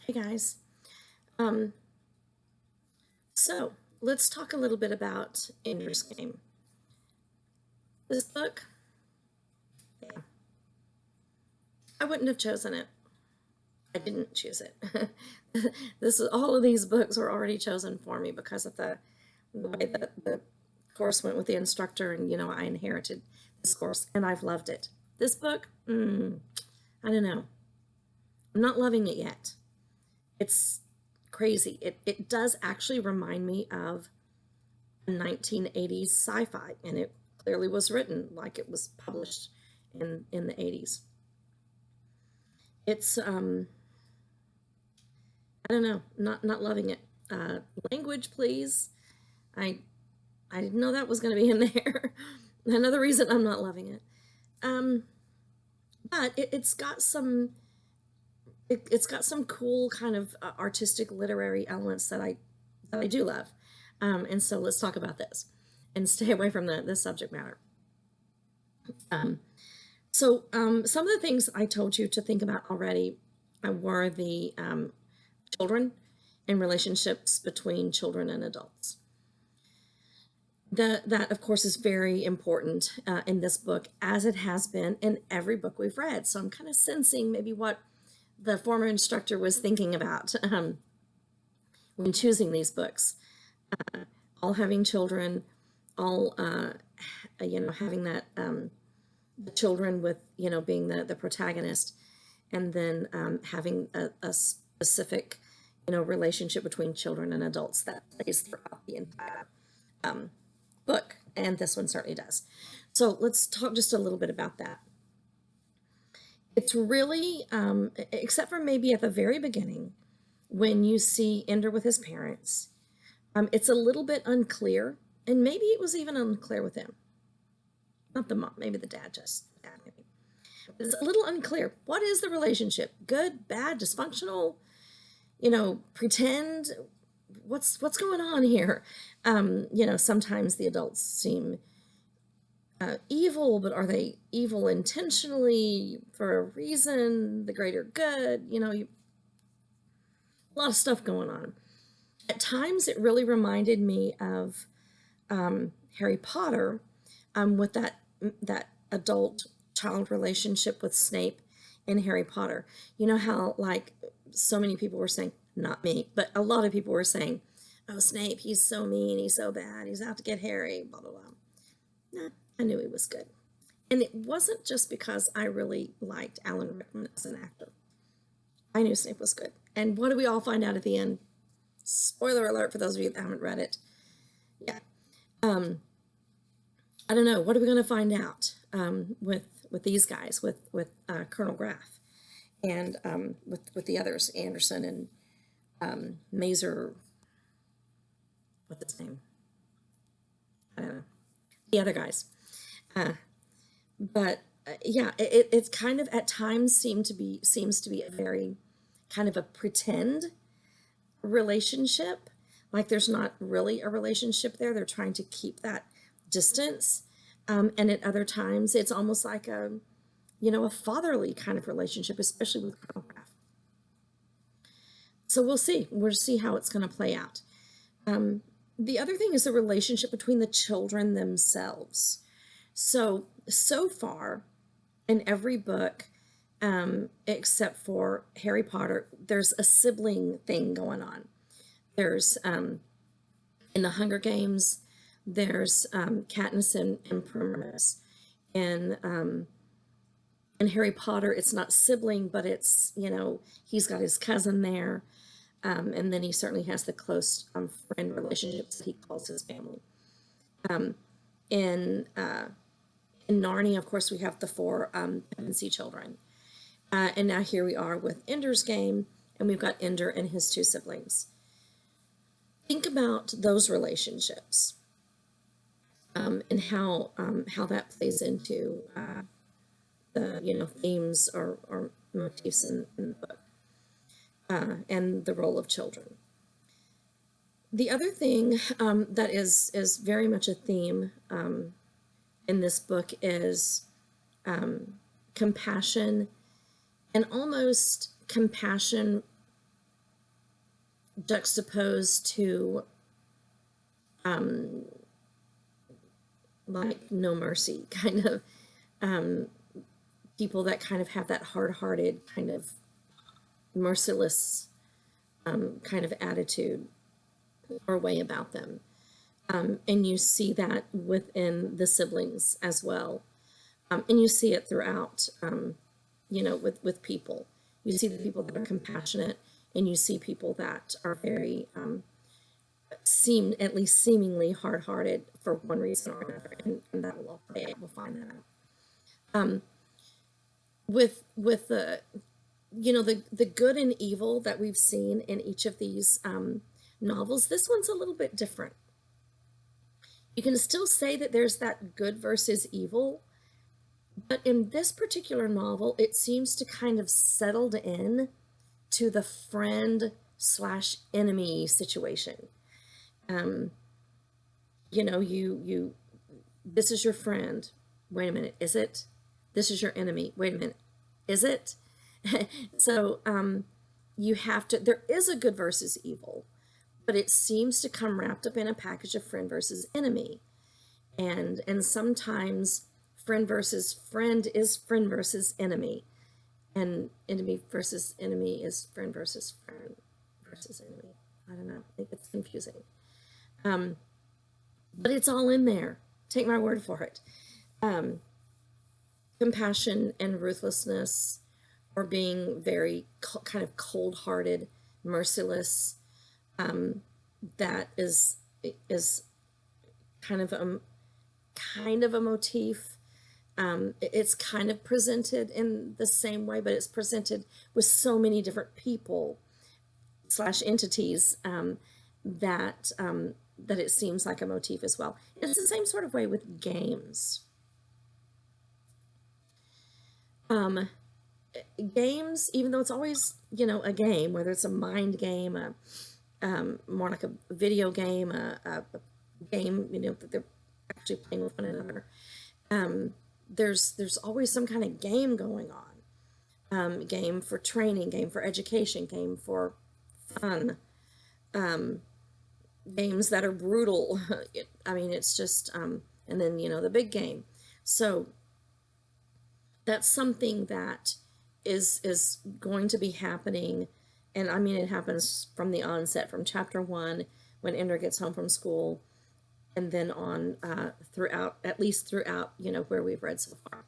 Hey guys. Um, so let's talk a little bit about Ender's Game. This book, yeah, I wouldn't have chosen it. I didn't choose it. All of these books were already chosen for me because of the way that the course went with the instructor, and I inherited this course, and I've loved it. This book, I don't know. I'm not loving it yet. It's crazy. It does actually remind me of 1980s sci-fi, and it clearly was written like it was published in the 80s. It's I don't know, not loving it. Language, please. I I didn't know that was going to be in there. Another reason I'm not loving it. Um, but it's got some cool kind of artistic literary elements that I do love. And so let's talk about this and stay away from the subject matter. Um, So, some of the things I told you to think about already were the children and relationships between children and adults. That, of course, is very important in this book, as it has been in every book we've read. So, I'm kind of sensing maybe what the former instructor was thinking about when choosing these books. All having children, all, having that. The children with being the protagonist, and then having a specific relationship between children and adults that plays throughout the entire book, and this one certainly does. So let's talk just a little bit about that. It's really except for maybe at the very beginning when you see Ender with his parents, it's a little bit unclear, and maybe it was even unclear with him, not the mom, maybe the dad, just maybe. It's a little unclear. What is the relationship? Good, bad, dysfunctional? Pretend? What's going on here? Sometimes the adults seem evil, but are they evil intentionally for a reason? The greater good? A lot of stuff going on. At times, it really reminded me of Harry Potter, with that adult child relationship with Snape in Harry Potter. You know how, like, so many people were saying, not me, but a lot of people were saying, oh, Snape, he's so mean, he's so bad, he's out to get Harry, blah, blah, blah. Nah, I knew he was good. And it wasn't just because I really liked Alan Rickman as an actor. I knew Snape was good. And what do we all find out at the end? Spoiler alert for those of you that haven't read it. Yeah. I don't know. What are we going to find out with these guys, with Colonel Graff, and with the others, Anderson and Mazer? What's his name? I don't know. The other guys. Uh, but yeah, it's kind of at times seems to be a very kind of a pretend relationship. Like there's not really a relationship there. They're trying to keep that distance. And at other times, it's almost like a fatherly kind of relationship, especially with Colonel Graff. So we'll see. We'll see how it's going to play out. The other thing is the relationship between the children themselves. So far, in every book, except for Harry Potter, there's a sibling thing going on. There's in the Hunger Games, there's Katniss and Primus. In Harry Potter, it's not sibling, but it's he's got his cousin there, and then he certainly has the close friend relationships that he calls his family. In in Narnia, of course, we have the four Pevensie children, and now here we are with Ender's Game, and we've got Ender and his two siblings. Think about those relationships, and how that plays into the themes or motifs in the book, and the role of children. The other thing that is very much a theme in this book is compassion, and almost compassion juxtaposed to like No Mercy, kind of people that kind of have that hard-hearted, kind of merciless kind of attitude or way about them. And you see that within the siblings as well. And you see it throughout, with people. You see the people that are compassionate, and you see people that are very, at least seemingly hard-hearted for one reason or another, and that we'll find that out. With the good and evil that we've seen in each of these novels, this one's a little bit different. You can still say that there's that good versus evil, but in this particular novel, it seems to kind of settled in to the friend slash enemy situation. This is your friend. Wait a minute, is it? This is your enemy. Wait a minute, is it? So you have to, there is a good versus evil, but it seems to come wrapped up in a package of friend versus enemy. And sometimes friend versus friend is friend versus enemy. And enemy versus enemy is friend versus friend versus enemy. I don't know. I think it's confusing. But it's all in there. Take my word for it. Compassion and ruthlessness, or being very kind of cold-hearted, merciless. That is kind of a motif. It's kind of presented in the same way, but it's presented with so many different people slash entities that it seems like a motif as well. It's the same sort of way with games. Games, even though it's always, a game, whether it's a mind game, more like a video game, a game, that they're actually playing with one another. There's always some kind of game going on. Game for training, game for education, game for fun, games that are brutal. It's just, and then, the big game. So that's something that is going to be happening. And it happens from the onset, from chapter 1, when Ender gets home from school, and then on throughout, at least throughout, where we've read so far.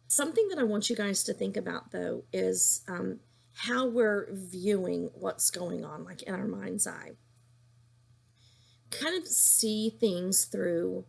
Something that I want you guys to think about, though, is how we're viewing what's going on, like in our mind's eye. Kind of see things through,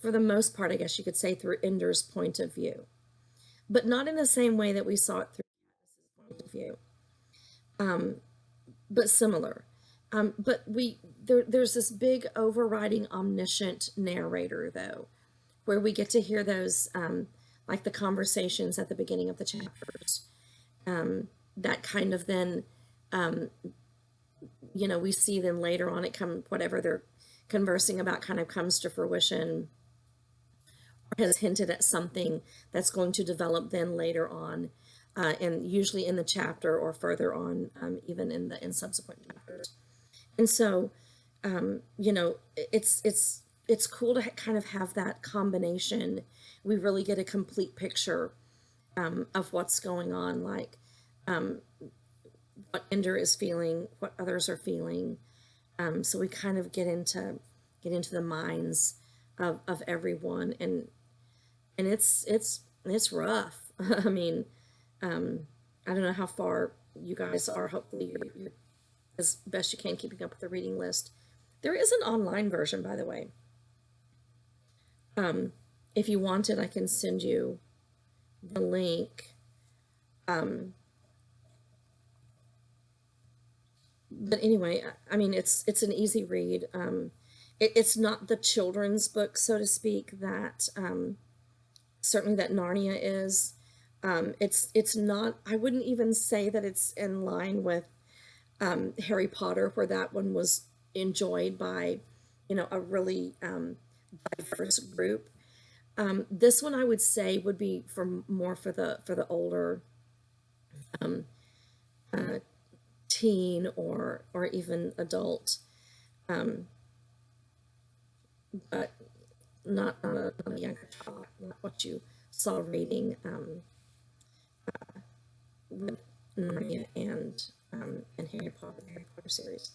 for the most part, I guess you could say, through Ender's point of view, but not in the same way that we saw it through Katniss's point of view, but similar. But there's this big overriding omniscient narrator, though, where we get to hear those, like the conversations at the beginning of the chapters, that kind of then, we see then later on, whatever they're conversing about kind of comes to fruition, or has hinted at something that's going to develop then later on, and usually in the chapter or further on, even in subsequent chapters. And so, it's cool to kind of have that combination. We really get a complete picture of what's going on, like what Ender is feeling, what others are feeling. So we kind of get into the minds of everyone, and it's rough. I don't know how far you guys are. Hopefully you're as best you can keeping up with the reading list. There is an online version, by the way. If you want it, I can send you the link. But anyway, it's an easy read. It's not the children's book, so to speak, that certainly that Narnia is. It's not, I wouldn't even say that it's in line with Harry Potter, where that one was enjoyed by, a really diverse group. This one I would say would be more for the older teen or even adult, but not a younger child, not what you saw reading with Narnia and Harry Potter series.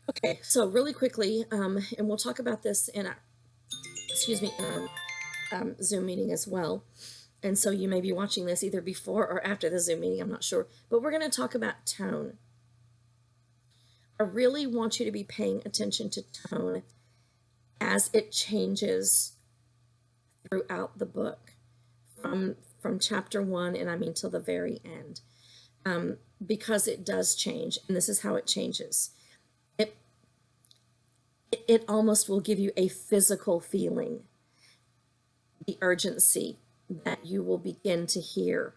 Okay, so really quickly, and we'll talk about this in our, excuse me, in our Zoom meeting as well. And so you may be watching this either before or after the Zoom meeting, I'm not sure. But we're going to talk about tone. I really want you to be paying attention to tone as it changes throughout the book from chapter 1, and I mean till the very end, because it does change, and this is how it changes. It almost will give you a physical feeling, the urgency that you will begin to hear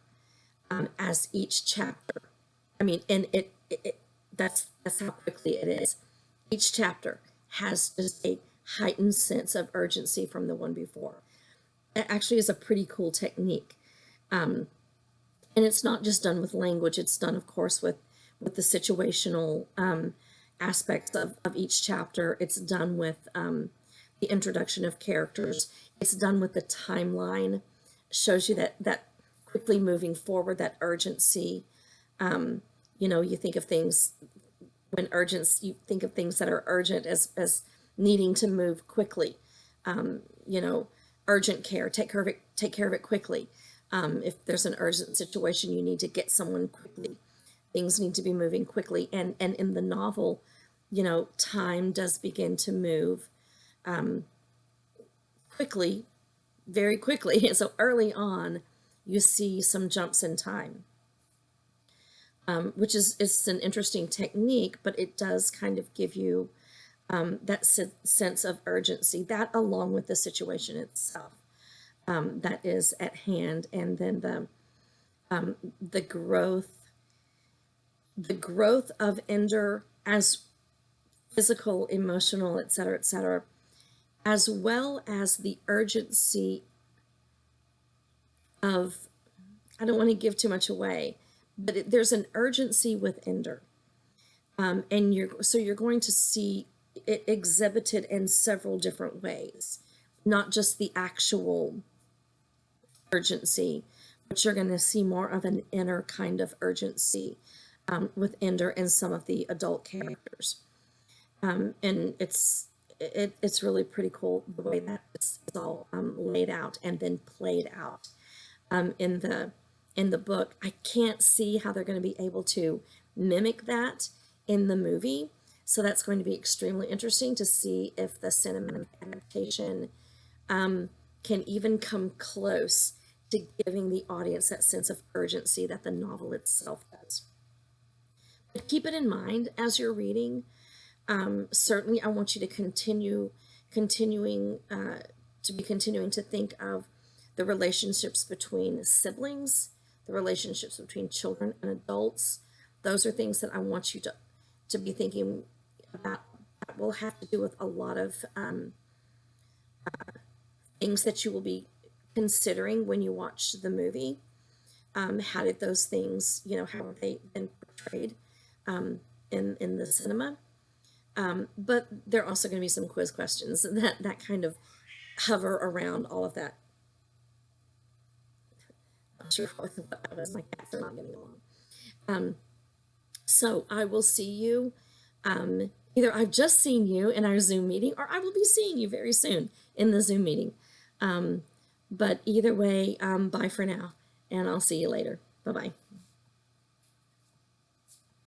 as each chapter. I mean, and that's how quickly it is. Each chapter has just a heightened sense of urgency from the one before. It actually is a pretty cool technique. And it's not just done with language, it's done, of course, with the situational aspects of each chapter. It's done with the introduction of characters. It's done with the timeline. Shows you that quickly moving forward, that urgency. You know, you think of things you think of things that are urgent as needing to move quickly. You know, urgent care, take care of it quickly. If there's an urgent situation, you need to get someone quickly. Things need to be moving quickly. And in the novel, you know, time does begin to move quickly, very quickly. And so early on, you see some jumps in time, which is an interesting technique, but it does kind of give you that sense of urgency, that along with the situation itself that is at hand, and then the growth of Ender as physical, emotional, et cetera, as well as the urgency of, I don't want to give too much away, but there's an urgency with Ender. And you're going to see it exhibited in several different ways, not just the actual urgency, but you're going to see more of an inner kind of urgency with Ender and some of the adult characters. And it's really pretty cool the way that it's all laid out and then played out in the book. I can't see how they're going to be able to mimic that in the movie. So that's going to be extremely interesting to see if the cinematic adaptation can even come close to giving the audience that sense of urgency that the novel itself does. But keep it in mind as you're reading. Certainly, I want you to continuing to think of the relationships between siblings, the relationships between children and adults. Those are things that I want you to be thinking about. That will have to do with a lot of things that you will be considering when you watch the movie. How did those things, you know, how have they been portrayed in the cinema? But there are also going to be some quiz questions that kind of hover around all of that. I'm not sure what that was. My cats are not getting along. So I will see you. Either I've just seen you in our Zoom meeting, or I will be seeing you very soon in the Zoom meeting. But either way, bye for now, and I'll see you later. Bye-bye.